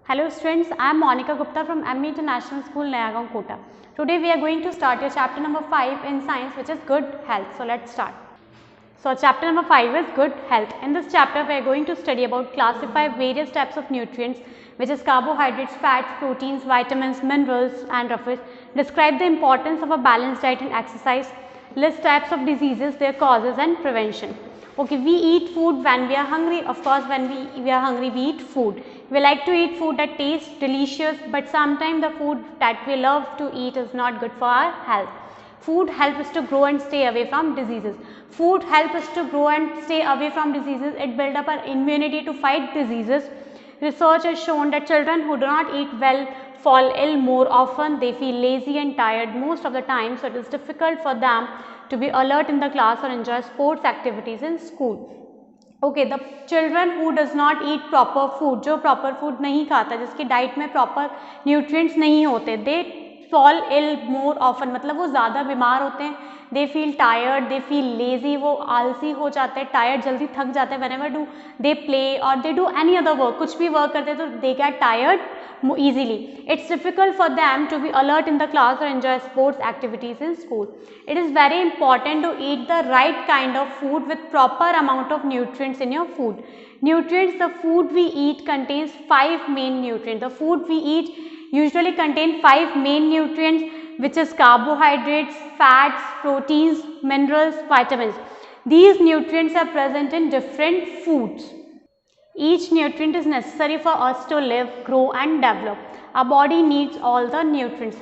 Hello students, I am Monica Gupta from ME International School, Nayagaon, Kota. Today we are going to start your chapter number 5 in science, which is good health. So let's start. So chapter number 5 is good health. In this chapter we are going to study about classify various types of nutrients, which is carbohydrates, fats, proteins, vitamins, minerals and roughage. Describe the importance of a balanced diet and exercise. List types of diseases, their causes and prevention. Okay, we eat food when we are hungry. Of course, when we are hungry, we eat food. We like to eat food that tastes delicious, but sometimes the food that we love to eat is not good for our health. Food helps us to grow and stay away from diseases. Food helps us to grow and stay away from diseases. It builds up our immunity to fight diseases. Research has shown that children who do not eat well fall ill more often. They feel lazy and tired most of the time, so it is difficult for them to be alert in the class or enjoy sports activities in school. Okay, the children who does not eat proper food, जो proper food नहीं खाता, जिसकी diet में proper nutrients नहीं होते, they fall ill more often, मतलब वो ज़्यादा बीमार होते हैं. They feel tired, they feel lazy, वो आलसी हो जाते हैं, tired जल्दी थक जाते हैं. Whenever do they play or they do any other work, कुछ भी work करते हैं तो they get tired easily. It's difficult for them to be alert in the class or enjoy sports activities in school. It is very important to eat the right kind of food with proper amount of nutrients in your food. Nutrients, the food we eat contains 5 main nutrients. The food we eat usually contain 5 main nutrients, which is carbohydrates, fats, proteins, minerals, vitamins. These nutrients are present in different foods. Each nutrient is necessary for us to live, grow and develop. Our body needs all the nutrients.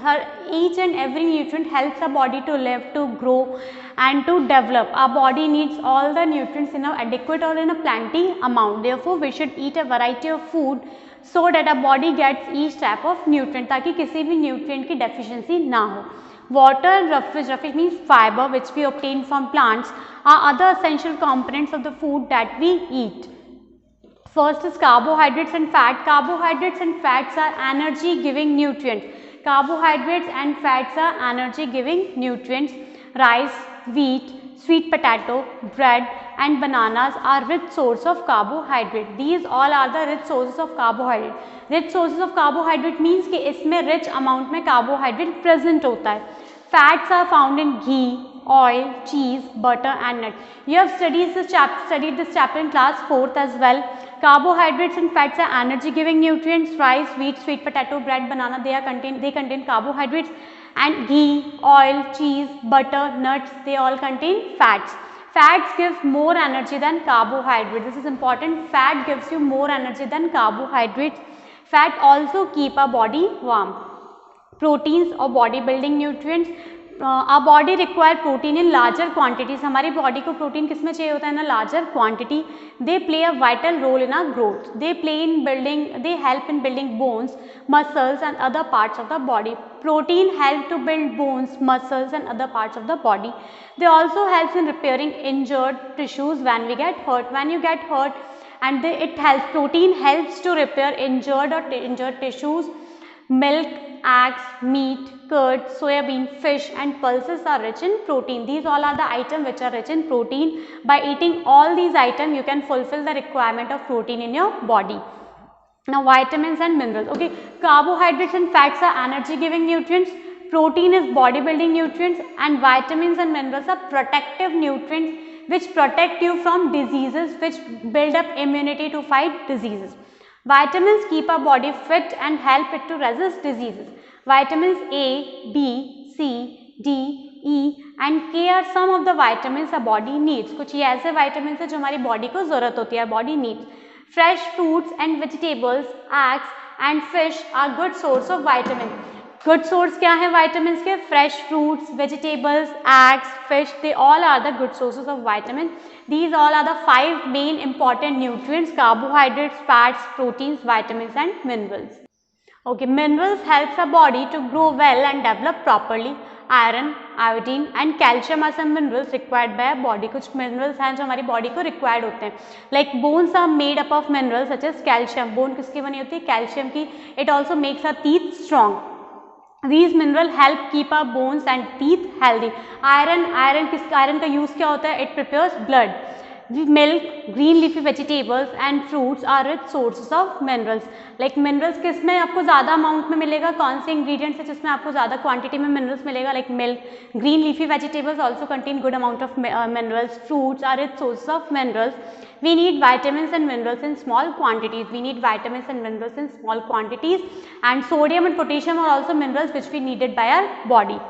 Each and every nutrient helps our body to live, to grow and to develop. Our body needs all the nutrients in an adequate or in a plenty amount. Therefore, we should eat a variety of food so that our body gets each type of nutrient, ताकि किसी भी nutrient की deficiency ना हो. Water, roughage means fiber which we obtain from plants, are other essential components of the food that we eat. First is carbohydrates and fat. Carbohydrates and fats are energy giving nutrients. Carbohydrates and fats are energy giving nutrients. Rice, wheat, sweet potato, bread and bananas are rich source of carbohydrate. These all are the rich sources of carbohydrate. Rich sources of carbohydrate means कि इसमें rich amount में carbohydrate present होता है. Fats are found in ghee, oil, cheese, butter and nuts. You have studied this chapter in class 4th as well. Carbohydrates and fats are energy giving nutrients. Rice, wheat, sweet potato, bread, banana, they contain carbohydrates, and ghee, oil, cheese, butter, nuts, they all contain fats. Fats give more energy than carbohydrates. This is important. Fat gives you more energy than carbohydrates. Fat also keep our body warm. Proteins or body building nutrients. Our body require protein in larger quantities. हमारी body को protein किस में चाहिए होता है? In a larger quantity. They play a vital role in our growth. They help in building bones, muscles and other parts of the body. Protein help to build bones, muscles and other parts of the body. They also help in repairing injured tissues when we get hurt. When you get hurt, and protein helps to repair injured tissues. Milk, eggs, meat, curd, soybean, fish and pulses are rich in protein. These all are the items which are rich in protein. By eating all these items, you can fulfill the requirement of protein in your body. Now, vitamins and minerals. Okay, carbohydrates and fats are energy giving nutrients. Protein is body building nutrients, and vitamins and minerals are protective nutrients which protect you from diseases, which build up immunity to fight diseases. Vitamins keep our body fit and help it to resist diseases. Vitamins A, B, C, D, E and K are some of the vitamins our body needs. कुछ ये ऐसे vitamins है जो हमारी body को ज़रूरत होती है, body needs. Fresh fruits and vegetables, eggs and fish are good source of vitamin. Good source क्या है vitamins के? Fresh fruits, vegetables, eggs, fish, they all are the good sources of vitamin. These all are the 5 main important nutrients: carbohydrates, fats, proteins, vitamins and minerals. Okay, minerals helps our body to grow well and develop properly. Iron, iodine and calcium are some minerals required by our body. कुछ minerals हैं जो हमारी body को required होते हैं. Like bones are made up of minerals such as calcium. Bone किसकी बनी होती है? Calcium की. It also makes our teeth strong. These minerals help keep our bones and teeth healthy. Iron का use क्या होता है? It prepares blood. Milk, green leafy vegetables and fruits are rich sources of minerals. Like minerals किस में आपको ज़्यादा amount में मिलेगा, कौन से इंग्रेडिएंट्स है जिसमें आपको ज़्यादा क्वांटिटी में मिनरल्स मिलेगा, like milk, green leafy vegetables also contain good amount of minerals, fruits are rich sources of minerals. We need vitamins and minerals in small quantities. We need vitamins and minerals in small quantities, and sodium and potassium are also minerals which we needed by our body.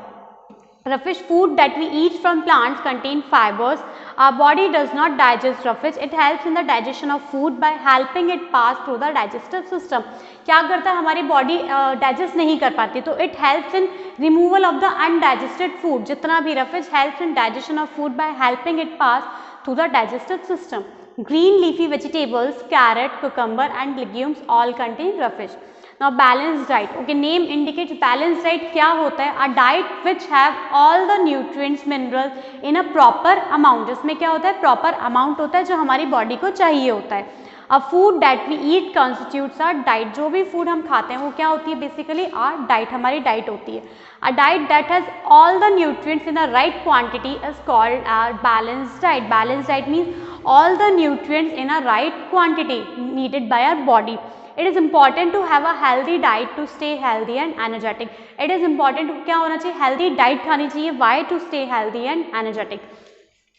Roughage food that we eat from plants contain fibers. Our body does not digest roughage. It helps in the digestion of food by helping it pass through the digestive system. क्या करता है हमारी body digest नहीं कर पाती, तो it helps in removal of the undigested food. जितना भी roughage helps in digestion of food by helping it pass through the digestive system. Green leafy vegetables, carrot, cucumber and legumes all contain roughage. Now balanced diet. Okay, name indicates balanced diet क्या होता है? A diet which have all the nutrients, minerals in a proper amount. जिसमें क्या होता है? Proper amount होता है जो हमारी बॉडी को चाहिए होता है. A food that we eat constitutes our diet. जो भी फूड हम खाते हैं वो क्या होती है? बेसिकली our diet, हमारी डाइट होती है. A diet that has all the nutrients in the right quantity is called our balanced diet. Balanced diet means all the nutrients in a right quantity needed by our body. It is important to have a healthy diet to stay healthy and energetic. It is important to क्या होना चाहिए? Healthy diet खानी चाहिए. Why? To stay healthy and energetic.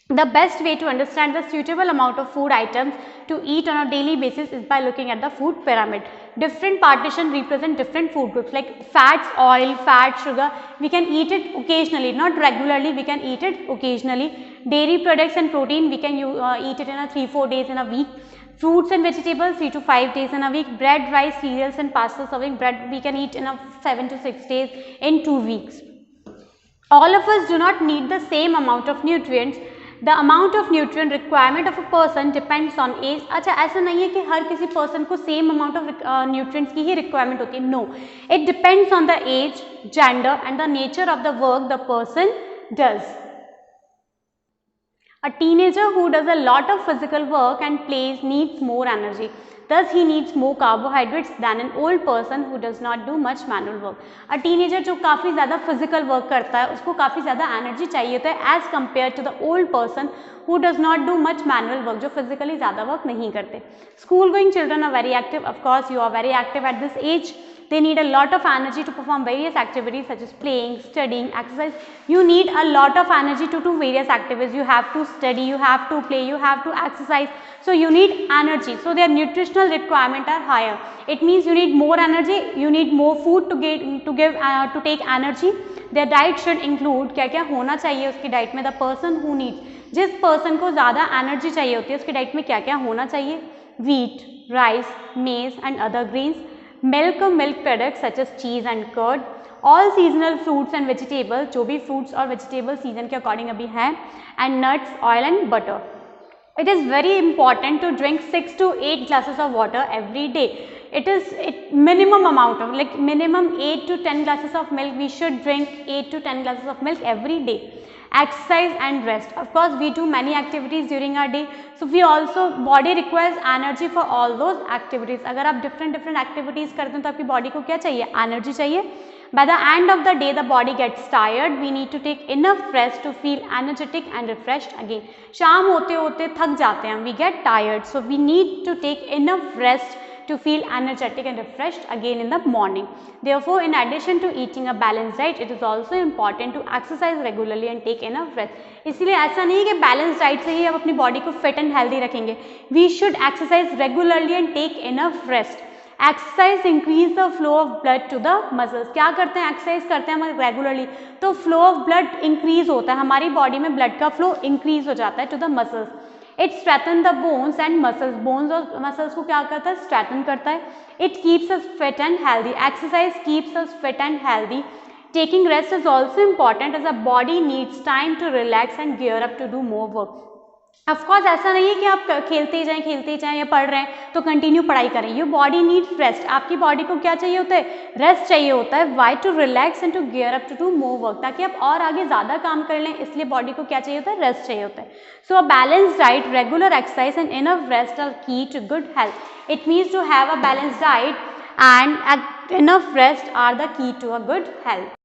The best way to understand the suitable amount of food items to eat on a daily basis is by looking at the food pyramid. Different partition represent different food groups, like fats, oil, fat, sugar. We can eat it occasionally, not regularly. We can eat it occasionally. Dairy products and protein, we can eat it in a 3-4 days in a week. Fruits and vegetables, 3 to 5 days in a week. Bread, rice, cereals and pasta serving bread, we can eat in a 7 to 6 days in 2 weeks. All of us do not need the same amount of nutrients. The amount of nutrient requirement of a person depends on age. अच्छा, ऐसा नहीं है कि हर किसी person को same amount of nutrients की ही requirement होती है. No, it depends on the age, gender and the nature of the work the person does. A teenager who does a lot of physical work and plays needs more energy. Thus, he needs more carbohydrates than an old person who does not do much manual work. A teenager जो काफ़ी ज़्यादा physical work करता है उसको काफ़ी ज़्यादा energy चाहिए होता है as compared to the old person who does not do much manual work, जो physically ज़्यादा work नहीं करते. School going children are very active. Of course, you are very active at this age. They need a lot of energy to perform various activities such as playing, studying, exercise. You need a lot of energy to do various activities. You have to study, you have to play, you have to exercise. So you need energy. So their nutritional requirement are higher. It means you need more energy. You need more food to take energy. Their diet should include क्या क्या होना चाहिए उसकी diet में. The person who needs, जिस person को ज़्यादा energy चाहिए होती है उसकी डाइट में क्या क्या होना चाहिए? Wheat, rice, maize and other grains. Milk or milk products such as cheese and curd. All seasonal fruits and vegetables, जो भी fruits और vegetables season के according अभी हैं, and nuts, oil and butter. It is very important to drink 6 to 8 glasses of water every day. Minimum amount of, like minimum 8 to 10 glasses of milk. We should drink 8 to 10 glasses of milk every day. Exercise and rest. Of course, we do many activities during our day. So we also, body requires energy for all those activities. अगर आप different activities करते हैं तो आपकी body को क्या चाहिए? Energy चाहिए. By the end of the day, the body gets tired. We need to take enough rest to feel energetic and refreshed again. शाम होते होते थक जाते हैं. We get tired. So we need to take enough rest to feel energetic and refreshed again in the morning. Therefore, in addition to eating a balanced diet, it is also important to exercise regularly and take enough rest. इसलिए ऐसा नहीं है कि balance diet से ही आप अपनी body को fit and healthy रखेंगे. We should exercise regularly and take enough rest. Exercise increase the flow of blood to the muscles. क्या करते हैं? एक्सरसाइज करते हैं हम रेगुलरली तो फ्लो ऑफ ब्लड इंक्रीज होता है, हमारी बॉडी में ब्लड का फ्लो इंक्रीज हो जाता है to the muscles. It strengthen the bones and muscles. Bones और मसल्स को क्या करता है? स्ट्रेथन करता है. It keeps us fit and healthy. Exercise keeps us fit and healthy. Taking rest is also important as a body needs time to relax and gear up to do more work. Of course, ऐसा नहीं है कि आप खेलते ही जाएं या पढ़ रहे हैं तो कंटिन्यू पढ़ाई करें. Your body needs rest. आपकी बॉडी को क्या चाहिए होता है? रेस्ट चाहिए होता है. Why? To relax and to gear up to do more work. ताकि आप और आगे ज़्यादा काम कर लें, इसलिए बॉडी को क्या चाहिए होता है? रेस्ट चाहिए होता है. So a balanced diet, regular exercise and enough rest are key to good health. It means to have a balanced diet and enough rest are the key to a good health.